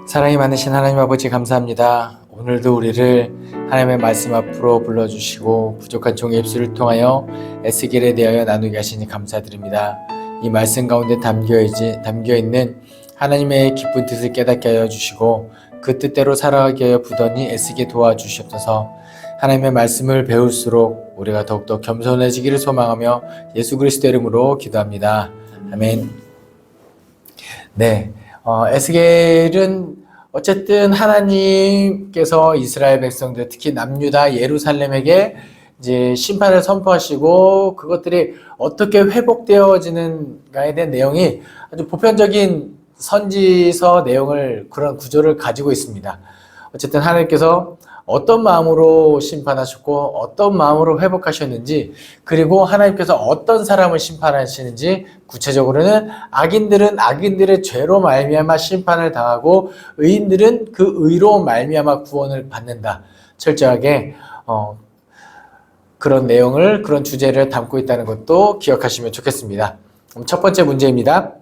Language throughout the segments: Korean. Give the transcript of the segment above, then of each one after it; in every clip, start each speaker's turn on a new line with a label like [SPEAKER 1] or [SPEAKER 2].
[SPEAKER 1] 사랑이 많으신 하나님 아버지 감사합니다. 오늘도 우리를 하나님의 말씀 앞으로 불러주시고 부족한 종의 입술을 통하여 에스겔에 대하여 나누게 하시니 감사드립니다. 이 말씀 가운데 담겨있는 하나님의 기쁜 뜻을 깨닫게 하여 주시고 그 뜻대로 살아가게 하여 부더니 애쓰게 도와주시옵소서. 하나님의 말씀을 배울수록 우리가 더욱더 겸손해지기를 소망하며 예수 그리스도 이름으로 기도합니다. 아멘. 네. 에스겔은 어쨌든 하나님께서 이스라엘 백성들, 특히 남유다 예루살렘에게 이제 심판을 선포하시고 그것들이 어떻게 회복되어지는가에 대한 내용이 아주 보편적인 선지서 내용을, 그런 구조를 가지고 있습니다. 어쨌든 하나님께서 어떤 마음으로 심판하셨고 어떤 마음으로 회복하셨는지, 그리고 하나님께서 어떤 사람을 심판하시는지, 구체적으로는 악인들은 악인들의 죄로 말미암아 심판을 당하고 의인들은 그 의로 말미암아 구원을 받는다. 철저하게 그런 내용을, 그런 주제를 담고 있다는 것도 기억하시면 좋겠습니다. 그럼 첫 번째 문제입니다.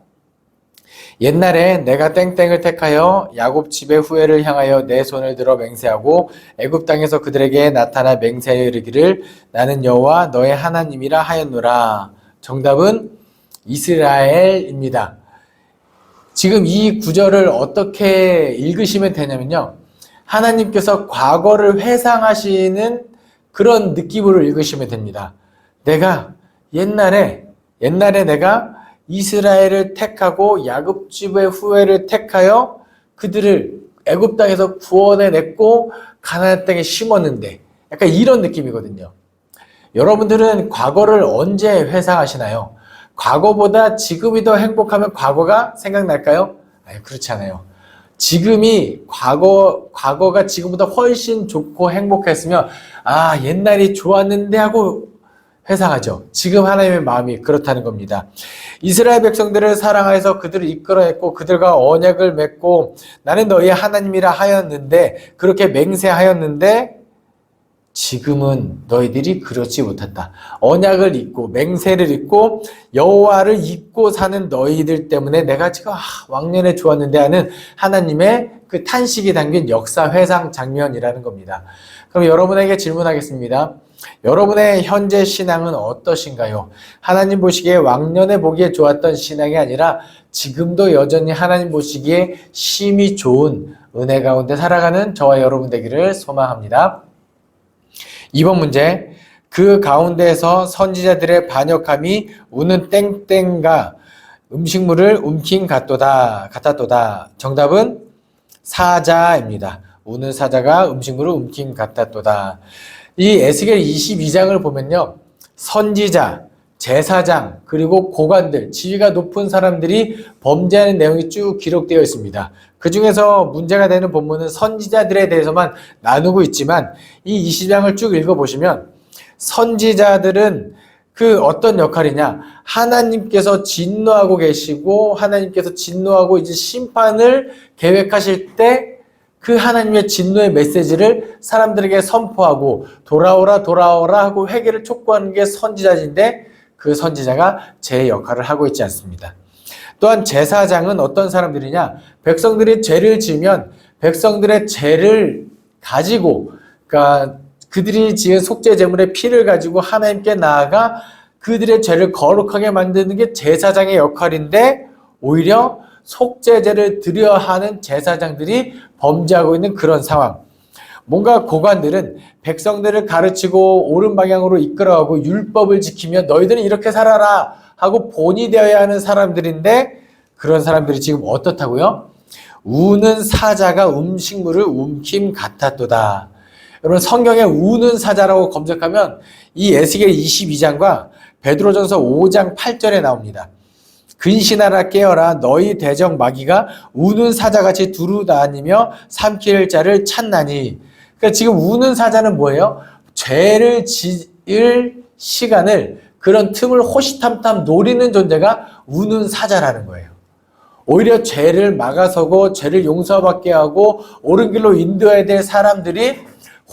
[SPEAKER 1] 옛날에 내가 땡땡을 택하여 야곱 집의 후예를 향하여 내 손을 들어 맹세하고 애굽 땅에서 그들에게 나타나 맹세하여 이르기를 나는 여호와 너의 하나님이라 하였노라. 정답은 이스라엘입니다. 지금 이 구절을 어떻게 읽으시면 되냐면요, 하나님께서 과거를 회상하시는 그런 느낌으로 읽으시면 됩니다. 내가 옛날에 내가 이스라엘을 택하고 야곱 집의 후예를 택하여 그들을 애굽 땅에서 구원해냈고 가나안 땅에 심었는데, 약간 이런 느낌이거든요. 여러분들은 과거를 언제 회상하시나요? 과거보다 지금이 더 행복하면 과거가 생각날까요? 아니, 그렇지 않아요. 지금이 과거가 지금보다 훨씬 좋고 행복했으면 옛날이 좋았는데 하고 회상하죠. 지금 하나님의 마음이 그렇다는 겁니다. 이스라엘 백성들을 사랑하여서 그들을 이끌어냈고 그들과 언약을 맺고 나는 너희의 하나님이라 하였는데, 그렇게 맹세하였는데 지금은 너희들이 그렇지 못했다. 언약을 잊고 맹세를 잊고 여호와를 잊고 사는 너희들 때문에 내가 지금 왕년에 좋았는데 하는 하나님의 그 탄식이 담긴 역사 회상 장면이라는 겁니다. 그럼 여러분에게 질문하겠습니다. 여러분의 현재 신앙은 어떠신가요? 하나님 보시기에 왕년에 보기에 좋았던 신앙이 아니라 지금도 여전히 하나님 보시기에 심히 좋은 은혜 가운데 살아가는 저와 여러분 되기를 소망합니다. 2번 문제. 그 가운데에서 선지자들의 반역함이 우는 땡땡과 음식물을 움킨 같았도다. 정답은 사자입니다. 우는 사자가 음식물을 움킨 같았도다. 이 에스겔 22장을 보면요, 선지자, 제사장, 그리고 고관들, 지위가 높은 사람들이 범죄하는 내용이 쭉 기록되어 있습니다. 그 중에서 문제가 되는 본문은 선지자들에 대해서만 나누고 있지만 이 20장을 쭉 읽어보시면 선지자들은 그 어떤 역할이냐, 하나님께서 진노하고 계시고 하나님께서 진노하고 이제 심판을 계획하실 때 그 하나님의 진노의 메시지를 사람들에게 선포하고 돌아오라 하고 회개를 촉구하는 게 선지자인데, 그 선지자가 제 역할을 하고 있지 않습니다. 또한 제사장은 어떤 사람들이냐, 백성들이 죄를 지으면 백성들의 죄를 가지고, 그러니까 그들이 지은 속죄 제물의 피를 가지고 하나님께 나아가 그들의 죄를 거룩하게 만드는 게 제사장의 역할인데, 오히려 속죄제를 드려야 하는 제사장들이 범죄하고 있는 그런 상황. 뭔가 고관들은 백성들을 가르치고 옳은 방향으로 이끌어가고 율법을 지키며 너희들은 이렇게 살아라 하고 본이 되어야 하는 사람들인데, 그런 사람들이 지금 어떻다고요? 우는 사자가 음식물을 움킴 같았도다. 여러분, 성경에 우는 사자라고 검색하면 이 에스겔 22장과 베드로전서 5장 8절에 나옵니다. 근신하라 깨어라, 너희 대적 마귀가 우는 사자같이 두루다니며 삼킬 자를 찾나니. 그러니까 지금 우는 사자는 뭐예요? 죄를 지을 시간을, 그런 틈을 호시탐탐 노리는 존재가 우는 사자라는 거예요. 오히려 죄를 막아서고 죄를 용서받게 하고 옳은 길로 인도해야 될 사람들이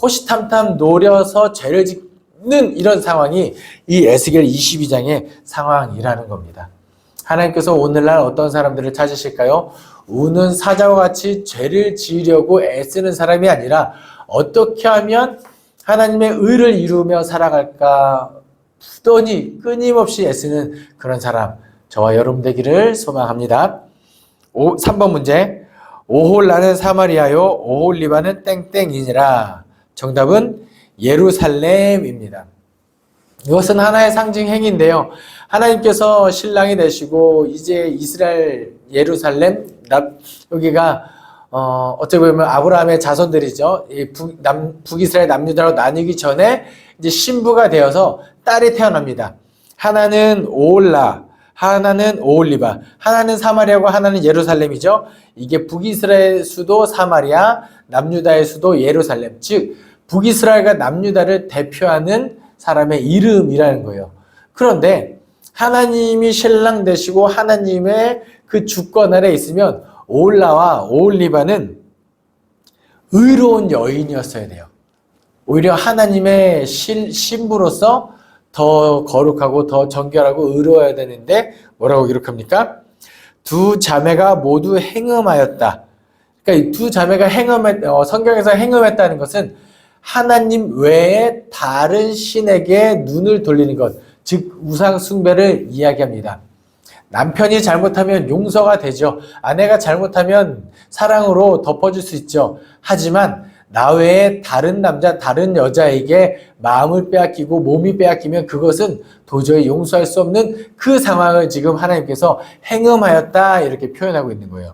[SPEAKER 1] 호시탐탐 노려서 죄를 짓는 이런 상황이 이 에스겔 22장의 상황이라는 겁니다. 하나님께서 오늘날 어떤 사람들을 찾으실까요? 우는 사자와 같이 죄를 지으려고 애쓰는 사람이 아니라 어떻게 하면 하나님의 의를 이루며 살아갈까 부단히 끊임없이 애쓰는 그런 사람, 저와 여러분 되기를 소망합니다. 3번 문제. 오홀라는 사마리아요, 오홀리바는 땡땡이니라. 정답은 예루살렘입니다. 이것은 하나의 상징 행위인데요. 하나님께서 신랑이 되시고 이제 이스라엘 예루살렘 여기가 어떻게 보면 아브라함의 자손들이죠. 이 북이스라엘 남유다로 나뉘기 전에 이제 신부가 되어서 딸이 태어납니다. 하나는 오홀라, 하나는 오홀리바, 하나는 사마리아고 하나는 예루살렘이죠. 이게 북이스라엘 수도 사마리아, 남유다의 수도 예루살렘. 즉 북이스라엘과 남유다를 대표하는 사람의 이름이라는 거예요. 그런데 하나님이 신랑 되시고 하나님의 그 주권 아래 있으면 오홀라와 오홀리바는 의로운 여인이었어야 돼요. 오히려 하나님의 신부로서 더 거룩하고 더 정결하고 의로워야 되는데 뭐라고 기록합니까? 두 자매가 모두 행음하였다. 그러니까 이 두 자매가 성경에서 행음했다는 것은 하나님 외에 다른 신에게 눈을 돌리는 것, 즉 우상 숭배를 이야기합니다. 남편이 잘못하면 용서가 되죠. 아내가 잘못하면 사랑으로 덮어줄 수 있죠. 하지만 나 외에 다른 남자, 다른 여자에게 마음을 빼앗기고 몸이 빼앗기면 그것은 도저히 용서할 수 없는 그 상황을 지금 하나님께서 행음하였다 이렇게 표현하고 있는 거예요.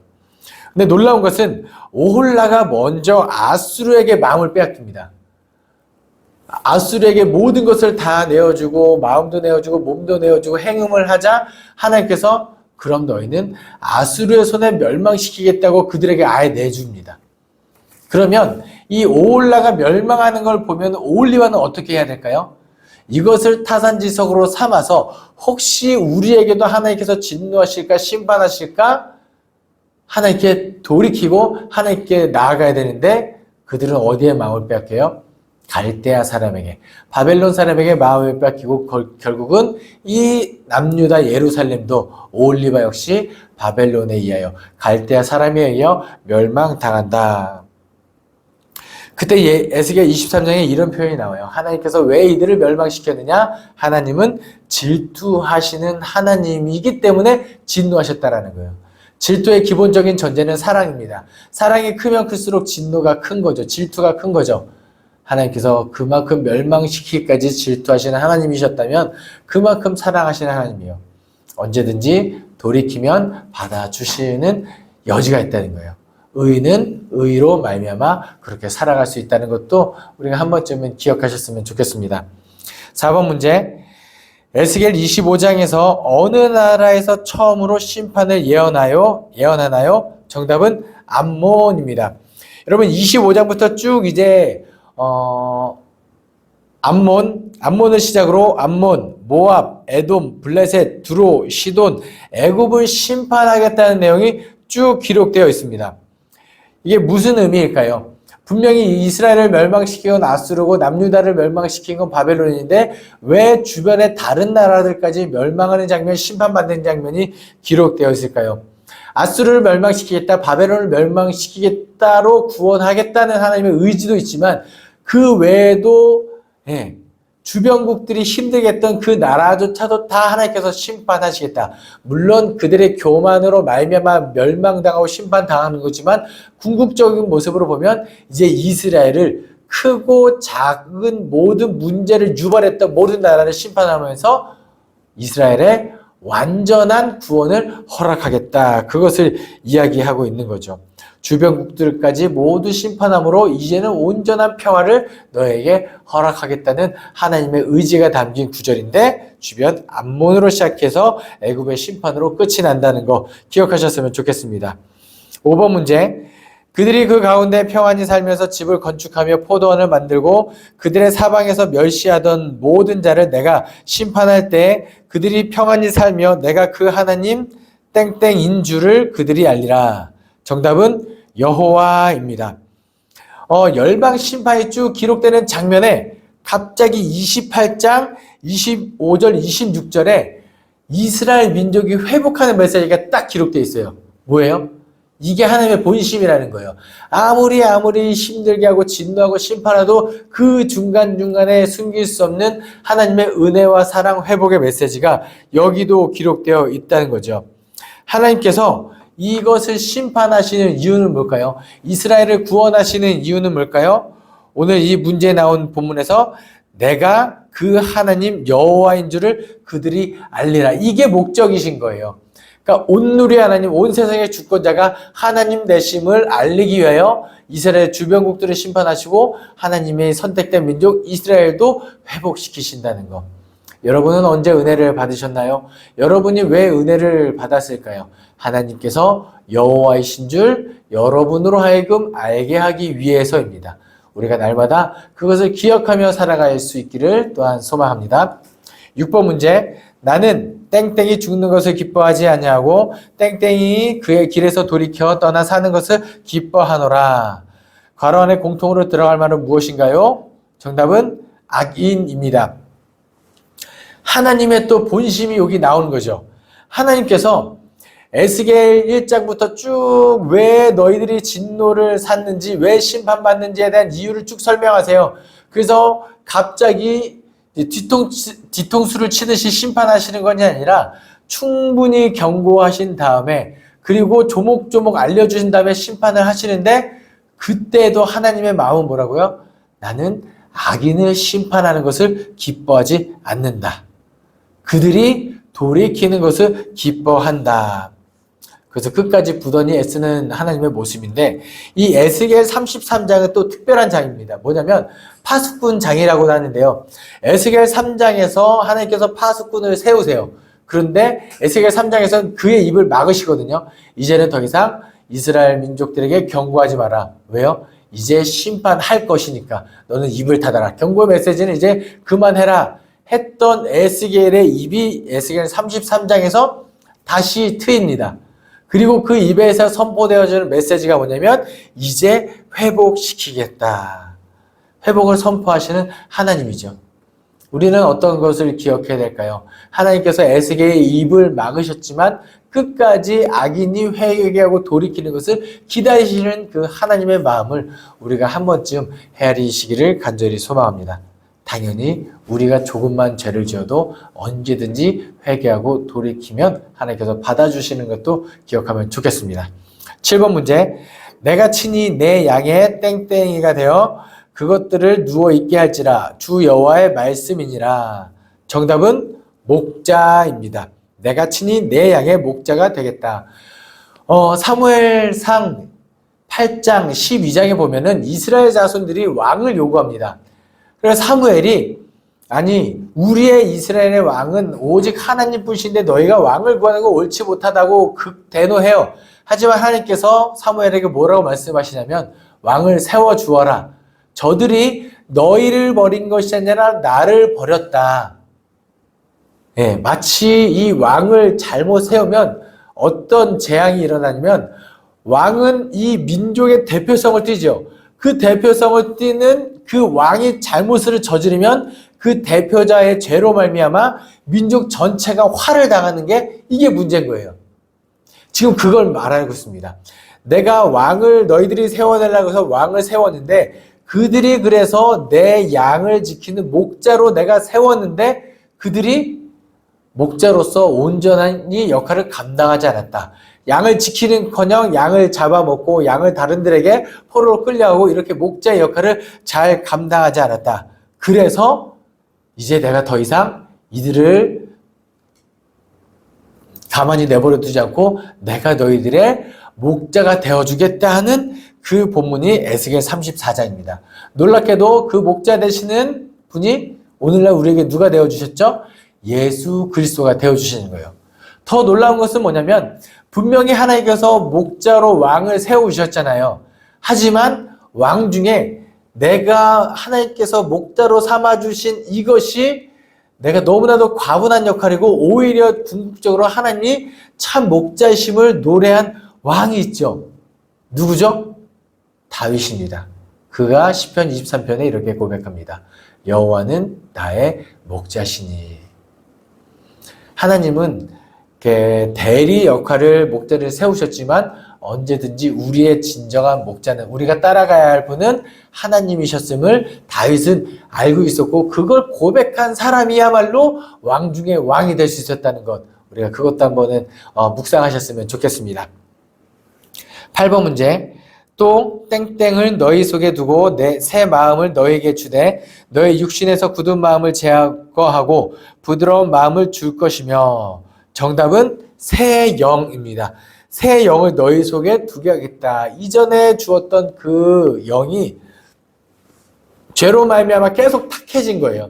[SPEAKER 1] 근데 놀라운 것은 오홀라가 먼저 아수르에게 마음을 빼앗깁니다. 아수르에게 모든 것을 다 내어주고 마음도 내어주고 몸도 내어주고 행음을 하자 하나님께서 그럼 너희는 아수르의 손에 멸망시키겠다고 그들에게 아예 내줍니다. 그러면 이 오홀라가 멸망하는 걸 보면 오홀리바는 어떻게 해야 될까요? 이것을 타산지석으로 삼아서 혹시 우리에게도 하나님께서 진노하실까 심판하실까 하나님께 돌이키고 하나님께 나아가야 되는데 그들은 어디에 마음을 빼앗겨요? 갈대아 사람에게, 바벨론 사람에게 마음을 뺏기고 결국은 이 남유다 예루살렘도 오홀리바 역시 바벨론에 의하여 갈대아 사람에 의하여 멸망당한다. 그때 에스겔 23장에 이런 표현이 나와요. 하나님께서 왜 이들을 멸망시켰느냐? 하나님은 질투하시는 하나님이기 때문에 진노하셨다라는 거예요. 질투의 기본적인 전제는 사랑입니다. 사랑이 크면 클수록 진노가 큰 거죠. 질투가 큰 거죠. 하나님께서 그만큼 멸망시키기까지 질투하시는 하나님이셨다면 그만큼 사랑하시는 하나님이요. 언제든지 돌이키면 받아주시는 여지가 있다는 거예요. 의인은 의로 말미암아 그렇게 살아갈 수 있다는 것도 우리가 한 번쯤은 기억하셨으면 좋겠습니다. 4번 문제. 에스겔 25장에서 어느 나라에서 처음으로 심판을 예언하나요? 정답은 암몬입니다. 여러분 25장부터 쭉 이제 암몬을 시작으로 암몬, 모압, 에돔, 블레셋, 두로, 시돈, 애굽을 심판하겠다는 내용이 쭉 기록되어 있습니다. 이게 무슨 의미일까요? 분명히 이스라엘을 멸망시킨 아수르고 남유다를 바벨론시킨 건 바벨론인데 왜 주변의 다른 나라들까지 멸망하는 장면, 심판받는 장면이 기록되어 있을까요? 아수르를 멸망시키겠다, 바벨론을 멸망시키겠다로 구원하겠다는 하나님의 의지도 있지만 그 외에도 주변국들이 힘들게 했던 그 나라조차도 다 하나님께서 심판하시겠다. 물론 그들의 교만으로 말미암아 멸망당하고 심판당하는 거지만 궁극적인 모습으로 보면 이제 이스라엘을 크고 작은 모든 문제를 유발했던 모든 나라를 심판하면서 이스라엘의 완전한 구원을 허락하겠다. 그것을 이야기하고 있는 거죠. 주변국들까지 모두 심판함으로 이제는 온전한 평화를 너에게 허락하겠다는 하나님의 의지가 담긴 구절인데 주변 암몬으로 시작해서 애굽의 심판으로 끝이 난다는 거 기억하셨으면 좋겠습니다. 5번 문제. 그들이 그 가운데 평안히 살면서 집을 건축하며 포도원을 만들고 그들의 사방에서 멸시하던 모든 자를 내가 심판할 때 그들이 평안히 살며 내가 그 하나님 땡땡인 줄을 그들이 알리라. 정답은 여호와입니다. 열방 심판이 쭉 기록되는 장면에 갑자기 28장 25절 26절에 이스라엘 민족이 회복하는 메시지가 딱 기록되어 있어요. 뭐예요? 이게 하나님의 본심이라는 거예요. 아무리 힘들게 하고 진노하고 심판하도 그 중간중간에 숨길 수 없는 하나님의 은혜와 사랑 회복의 메시지가 여기도 기록되어 있다는 거죠. 하나님께서 이것을 심판하시는 이유는 뭘까요? 이스라엘을 구원하시는 이유는 뭘까요? 오늘 이 문제에 나온 본문에서 내가 그 하나님 여호와인 줄을 그들이 알리라. 이게 목적이신 거예요. 그러니까 온누리 하나님, 온 세상의 주권자가 하나님 되심을 알리기 위하여 이스라엘 주변국들을 심판하시고 하나님의 선택된 민족 이스라엘도 회복시키신다는 것. 여러분은 언제 은혜를 받으셨나요? 여러분이 왜 은혜를 받았을까요? 하나님께서 여호와이신 줄 여러분으로 하여금 알게 하기 위해서입니다. 우리가 날마다 그것을 기억하며 살아갈 수 있기를 또한 소망합니다. 6번 문제. 나는 땡땡이 죽는 것을 기뻐하지 아니하고 땡땡이 그의 길에서 돌이켜 떠나 사는 것을 기뻐하노라. 괄호 안에 공통으로 들어갈 말은 무엇인가요? 정답은 악인입니다. 하나님의 또 본심이 여기 나오는 거죠. 하나님께서 에스겔 1장부터 쭉 왜 너희들이 진노를 샀는지, 왜 심판받는지에 대한 이유를 쭉 설명하세요. 그래서 갑자기 뒤통수를 치듯이 심판하시는 것이 아니라 충분히 경고하신 다음에 그리고 조목조목 알려주신 다음에 심판을 하시는데 그때도 하나님의 마음은 뭐라고요? 나는 악인을 심판하는 것을 기뻐하지 않는다. 그들이 돌이키는 것을 기뻐한다. 그래서 끝까지 부단히 애쓰는 하나님의 모습인데 이 에스겔 33장은 또 특별한 장입니다. 뭐냐면 파수꾼 장이라고 하는데요. 에스겔 3장에서 하나님께서 파수꾼을 세우세요. 그런데 에스겔 3장에서는 그의 입을 막으시거든요. 이제는 더 이상 이스라엘 민족들에게 경고하지 마라. 왜요? 이제 심판할 것이니까 너는 입을 닫아라. 경고의 메시지는 이제 그만해라 했던 에스겔의 입이 에스겔 33장에서 다시 트입니다. 그리고 그 입에서 선포되어지는 메시지가 뭐냐면 이제 회복시키겠다. 회복을 선포하시는 하나님이죠. 우리는 어떤 것을 기억해야 될까요? 하나님께서 에스겔의 입을 막으셨지만 끝까지 악인이 회개하고 돌이키는 것을 기다리시는 그 하나님의 마음을 우리가 한 번쯤 헤아리시기를 간절히 소망합니다. 당연히 우리가 조금만 죄를 지어도 언제든지 회개하고 돌이키면 하나님께서 받아주시는 것도 기억하면 좋겠습니다. 7번 문제. 내가 친히 내 양의 땡땡이가 되어 그것들을 누워있게 할지라 주 여호와의 말씀이니라. 정답은 목자입니다. 내가 친히 내 양의 목자가 되겠다. 사무엘상 8장 12장에 보면은 이스라엘 자손들이 왕을 요구합니다. 그래서 사무엘이 아니 우리의 이스라엘의 왕은 오직 하나님 뿐이신데 너희가 왕을 구하는 거 옳지 못하다고 극대노해요. 하지만 하나님께서 사무엘에게 뭐라고 말씀하시냐면 왕을 세워주어라. 저들이 너희를 버린 것이 아니라 나를 버렸다. 예, 마치 이 왕을 잘못 세우면 어떤 재앙이 일어나냐면 왕은 이 민족의 대표성을 띠죠. 그 대표성을 띠는 그 왕이 잘못을 저지르면 그 대표자의 죄로 말미암아 민족 전체가 화를 당하는 게 이게 문제인 거예요. 지금 그걸 말하고 있습니다. 내가 왕을 너희들이 세워내려고 해서 왕을 세웠는데 그들이 그래서 내 양을 지키는 목자로 내가 세웠는데 그들이 목자로서 온전히 역할을 감당하지 않았다. 양을 지키는커녕 양을 잡아먹고 양을 다른들에게 포로로 끌려가고 이렇게 목자의 역할을 잘 감당하지 않았다. 그래서 이제 내가 더 이상 이들을 가만히 내버려 두지 않고 내가 너희들의 목자가 되어주겠다 하는 그 본문이 에스겔 34장입니다. 놀랍게도 그 목자 되시는 분이 오늘날 우리에게 누가 되어주셨죠? 예수 그리스도가 되어주시는 거예요. 더 놀라운 것은 뭐냐면 분명히 하나님께서 목자로 왕을 세우셨잖아요. 하지만 왕 중에 내가 하나님께서 목자로 삼아주신 이것이 내가 너무나도 과분한 역할이고 오히려 궁극적으로 하나님이 참 목자이심을 노래한 왕이 있죠. 누구죠? 다윗입니다. 그가 시편 23편에 이렇게 고백합니다. 여호와는 나의 목자시니. 하나님은 이렇게 대리 역할을 목자를 세우셨지만 언제든지 우리의 진정한 목자는 우리가 따라가야 할 분은 하나님이셨음을 다윗은 알고 있었고 그걸 고백한 사람이야말로 왕 중에 왕이 될 수 있었다는 것 우리가 그것도 한번은 묵상하셨으면 좋겠습니다. 8번 문제 또 땡땡을 너희 속에 두고 내 새 마음을 너희에게 주되 너희 육신에서 굳은 마음을 제거하고 부드러운 마음을 줄 것이며 정답은 새 영입니다. 새 영을 너희 속에 두게 하겠다. 이전에 주었던 그 영이 죄로 말미암아 계속 탁해진 거예요.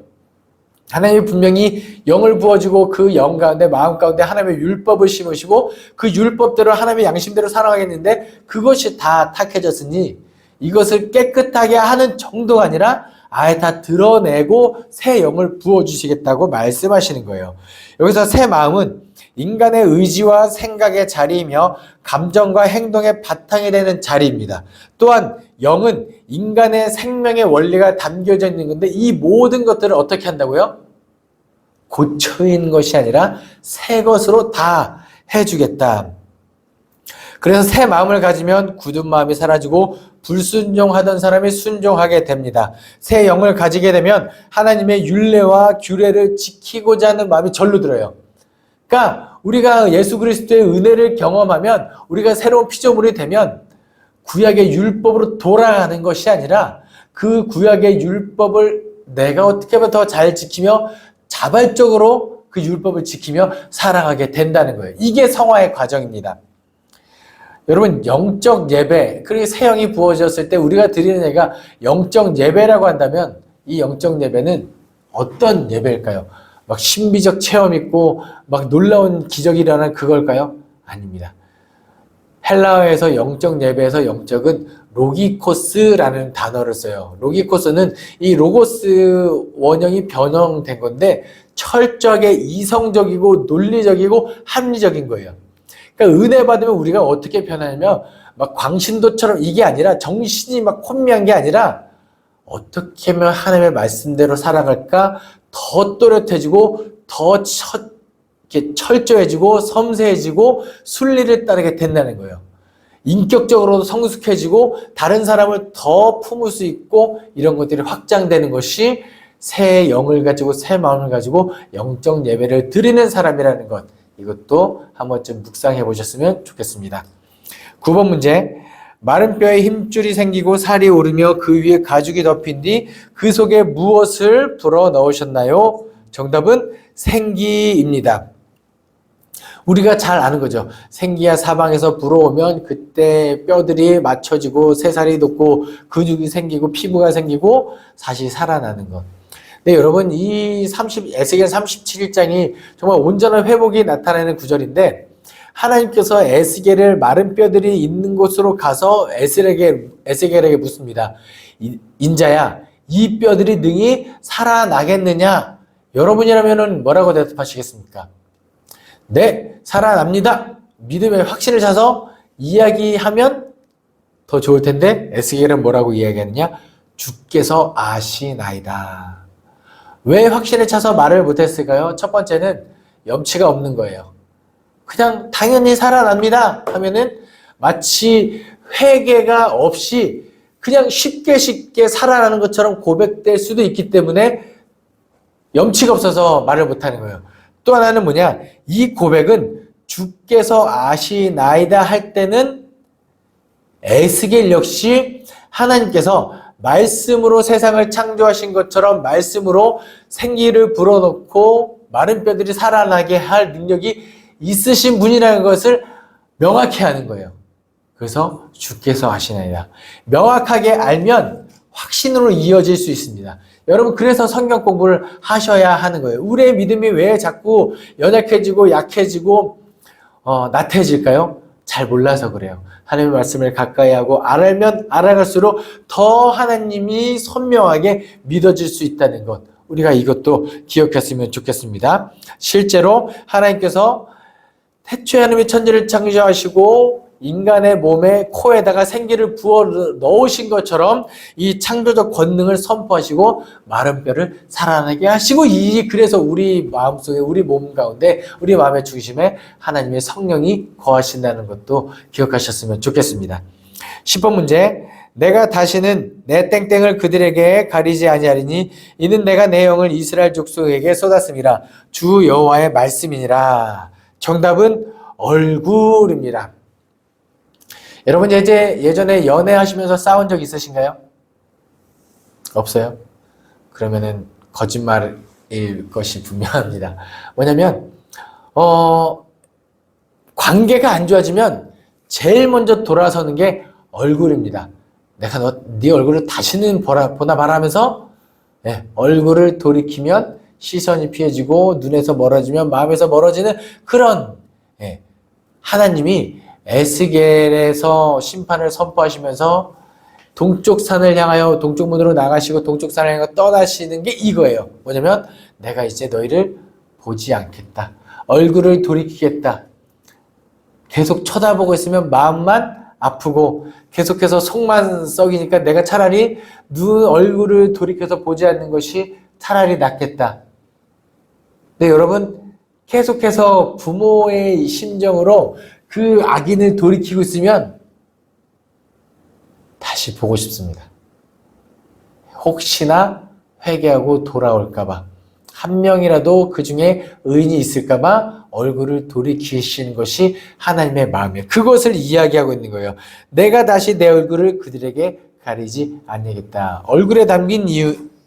[SPEAKER 1] 하나님이 분명히 영을 부어주고 그 영 가운데 마음 가운데 하나님의 율법을 심으시고 그 율법대로 하나님의 양심대로 살아가겠는데 그것이 다 탁해졌으니 이것을 깨끗하게 하는 정도가 아니라 아예 다 드러내고 새 영을 부어주시겠다고 말씀하시는 거예요. 여기서 새 마음은 인간의 의지와 생각의 자리이며 감정과 행동의 바탕이 되는 자리입니다. 또한 영은 인간의 생명의 원리가 담겨져 있는 건데 이 모든 것들을 어떻게 한다고요? 고쳐인 것이 아니라 새 것으로 다 해주겠다. 그래서 새 마음을 가지면 굳은 마음이 사라지고 불순종하던 사람이 순종하게 됩니다. 새 영을 가지게 되면 하나님의 율례와 규례를 지키고자 하는 마음이 절로 들어요. 그러니까 우리가 예수 그리스도의 은혜를 경험하면 우리가 새로운 피조물이 되면 구약의 율법으로 돌아가는 것이 아니라 그 구약의 율법을 내가 어떻게 하면 더 잘 지키며 자발적으로 그 율법을 지키며 살아가게 된다는 거예요. 이게 성화의 과정입니다. 여러분 영적 예배 그리고 새 영이 부어졌을 때 우리가 드리는 예가 영적 예배라고 한다면 이 영적 예배는 어떤 예배일까요? 막 신비적 체험 있고 막 놀라운 기적이 일어나는 그걸까요? 아닙니다. 헬라어에서 영적 예배에서 영적은 로기코스라는 단어를 써요. 로기코스는 이 로고스 원형이 변형된 건데 철저하게 이성적이고 논리적이고 합리적인 거예요. 그러니까 은혜 받으면 우리가 어떻게 변하냐면 막 광신도처럼 이게 아니라 정신이 막 혼미한 게 아니라 어떻게 하면 하나님의 말씀대로 살아갈까 더 또렷해지고 더 이렇게 철저해지고 섬세해지고 순리를 따르게 된다는 거예요. 인격적으로도 성숙해지고 다른 사람을 더 품을 수 있고 이런 것들이 확장되는 것이 새 영을 가지고 새 마음을 가지고 영적 예배를 드리는 사람이라는 것 이것도 한 번쯤 묵상해 보셨으면 좋겠습니다. 9번 문제 마른 뼈에 힘줄이 생기고 살이 오르며 그 위에 가죽이 덮인 뒤 그 속에 무엇을 불어 넣으셨나요? 정답은 생기입니다. 우리가 잘 아는 거죠. 생기야 사방에서 불어오면 그때 뼈들이 맞춰지고 새살이 돋고 근육이 생기고 피부가 생기고 다시 살아나는 것. 네, 여러분 이 에스겔 37장이 정말 온전한 회복이 나타나는 구절인데 하나님께서 에스겔을 마른 뼈들이 있는 곳으로 가서 에스겔에게 묻습니다. 인자야, 이 뼈들이 능히 살아나겠느냐? 여러분이라면 뭐라고 대답하시겠습니까? 네, 살아납니다. 믿음의 확신을 차서 이야기하면 더 좋을 텐데 에스겔은 뭐라고 이야기하느냐? 주께서 아시나이다. 왜 확신을 차서 말을 못했을까요? 첫 번째는 염치가 없는 거예요. 그냥 당연히 살아납니다 하면은 마치 회개가 없이 그냥 쉽게 살아나는 것처럼 고백될 수도 있기 때문에 염치가 없어서 말을 못하는 거예요. 또 하나는 뭐냐? 이 고백은 주께서 아시나이다 할 때는 에스겔 역시 하나님께서 말씀으로 세상을 창조하신 것처럼 말씀으로 생기를 불어넣고 마른 뼈들이 살아나게 할 능력이 있으신 분이라는 것을 명확히 하는 거예요. 그래서 주께서 하시나이다. 명확하게 알면 확신으로 이어질 수 있습니다. 여러분 그래서 성경 공부를 하셔야 하는 거예요. 우리의 믿음이 왜 자꾸 연약해지고 약해지고 나태해질까요? 잘 몰라서 그래요. 하나님의 말씀을 가까이 하고 알면 알아갈수록 더 하나님이 선명하게 믿어질 수 있다는 것. 우리가 이것도 기억했으면 좋겠습니다. 실제로 하나님께서 태초에 하나님이 천지를 창조하시고 인간의 몸에 코에다가 생기를 부어 넣으신 것처럼 이 창조적 권능을 선포하시고 마른 뼈를 살아나게 하시고 그래서 우리 마음속에 우리 몸 가운데 우리 마음의 중심에 하나님의 성령이 거하신다는 것도 기억하셨으면 좋겠습니다. 10번 문제. 내가 다시는 내 땡땡을 그들에게 가리지 아니하리니 이는 내가 내 영을 이스라엘 족속에게 쏟았음이라. 주 여호와의 말씀이니라. 정답은 얼굴입니다. 여러분 이제 예전에 연애하시면서 싸운 적 있으신가요? 없어요? 그러면은 거짓말일 것이 분명합니다. 뭐냐면 관계가 안 좋아지면 제일 먼저 돌아서는 게 얼굴입니다. 내가 네 얼굴을 다시는 보나 바라면서 얼굴을 돌이키면 시선이 피해지고 눈에서 멀어지면 마음에서 멀어지는 그런 하나님이 에스겔에서 심판을 선포하시면서 동쪽 산을 향하여 동쪽 문으로 나가시고 동쪽 산을 향하여 떠나시는 게 이거예요. 뭐냐면 내가 이제 너희를 보지 않겠다. 얼굴을 돌이키겠다. 계속 쳐다보고 있으면 마음만 아프고 계속해서 속만 썩이니까 내가 차라리 얼굴을 돌이켜서 보지 않는 것이 차라리 낫겠다. 근데 여러분 계속해서 부모의 심정으로 그 악인을 돌이키고 있으면 다시 보고 싶습니다. 혹시나 회개하고 돌아올까봐 한 명이라도 그 중에 의인이 있을까봐 얼굴을 돌이키시는 것이 하나님의 마음이에요. 그것을 이야기하고 있는 거예요. 내가 다시 내 얼굴을 그들에게 가리지 않겠다. 얼굴에 담긴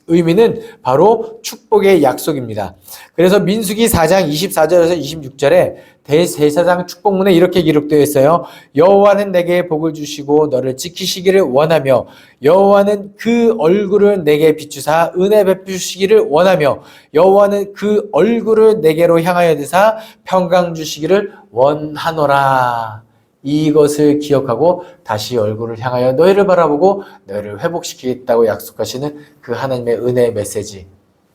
[SPEAKER 1] 의미는 바로 축복의 약속입니다. 그래서 민수기 4장 24절에서 26절에 대제사장 축복문에 이렇게 기록되어 있어요. 여호와는 내게 복을 주시고 너를 지키시기를 원하며 여호와는 그 얼굴을 내게 비추사 은혜 베푸시기를 원하며 여호와는 그 얼굴을 내게로 향하여 드사 평강 주시기를 원하노라. 이것을 기억하고 다시 얼굴을 향하여 너희를 바라보고 너희를 회복시키겠다고 약속하시는 그 하나님의 은혜의 메시지,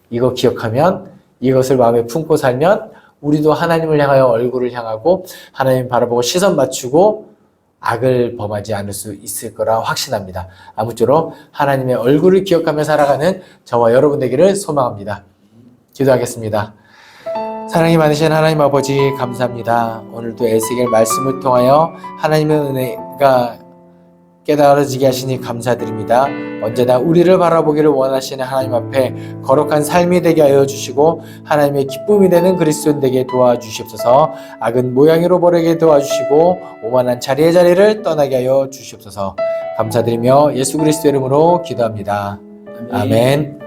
[SPEAKER 1] 이거 기억하면 이것을 마음에 품고 살면 우리도 하나님을 향하여 얼굴을 향하고 하나님 바라보고 시선 맞추고 악을 범하지 않을 수 있을 거라 확신합니다. 아무쪼록 하나님의 얼굴을 기억하며 살아가는 저와 여러분 되기를 소망합니다. 기도하겠습니다. 사랑이 많으신 하나님 아버지 감사합니다. 오늘도 에스겔 말씀을 통하여 하나님의 은혜가 깨달아지게 하시니 감사드립니다. 언제나 우리를 바라보기를 원하시는 하나님 앞에 거룩한 삶이 되게 하여 주시고 하나님의 기쁨이 되는 그리스도인 되게 도와주시옵소서. 악은 모양으로 버리게 도와주시고 오만한 자리를 떠나게 하여 주시옵소서. 감사드리며 예수 그리스도 이름으로 기도합니다. 아멘.